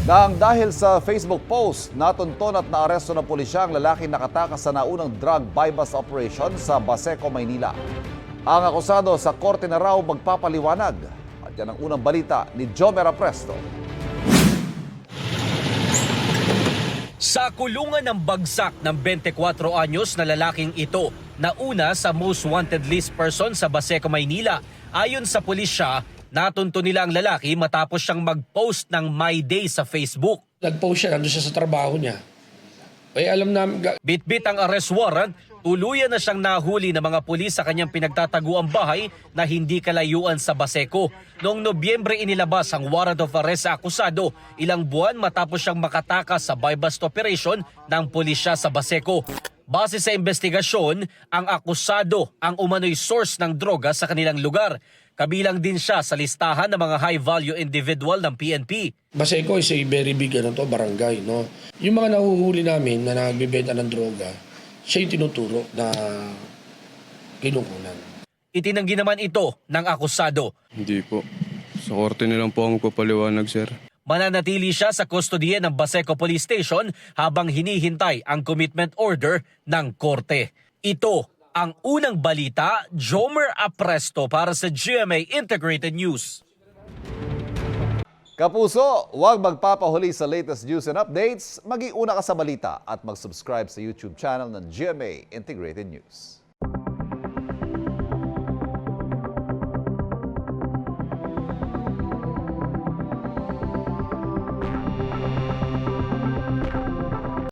Nang dahil sa Facebook post, natunton at naaresto ng pulisya ang lalaking nakatakas sa naunang drug buy-bust operation sa Baseco, Maynila. Ang akusado sa korte na raw magpapaliwanag. At yan ang unang balita ni Jomer Apresto. Sa kulungan ng bagsak ng 24 anyos na lalaking ito, nauna sa most wanted list person sa Baseco, Maynila. Ayon sa pulisya, natunto nila ang lalaki matapos siyang mag-post ng My Day sa Facebook. Nag-post siya, nandun siya sa trabaho niya. Ay alam namin, Bitbit ang arrest warrant, tuluyan na siyang nahuli ng mga pulis sa kanyang pinagtataguang bahay na hindi kalayuan sa Baseco. Noong Nobyembre inilabas ang warrant of arrest sa akusado, ilang buwan matapos siyang makatakas sa buy-bust operation ng pulisya sa Baseco. Base sa investigasyon, ang akusado ang umano'y source ng droga sa kanilang lugar. Kabilang din siya sa listahan ng mga high-value individual ng PNP. Baseco is a very big barangay. No? Yung mga nahuhuli namin na nagbibenta ng droga, siya yung tinuturo na kinukunan. Itinanggi naman ito ng akusado. Hindi po. Sa korte nilang po ako magpapaliwanag, sir. Mananatili siya sa kustodiya ng Baseco Police Station habang hinihintay ang commitment order ng korte. Ito ang unang balita, Jomer Apresto para sa GMA Integrated News. Kapuso, huwag magpapahuli sa latest news and updates. Mag-iuna ka sa balita at mag-subscribe sa YouTube channel ng GMA Integrated News.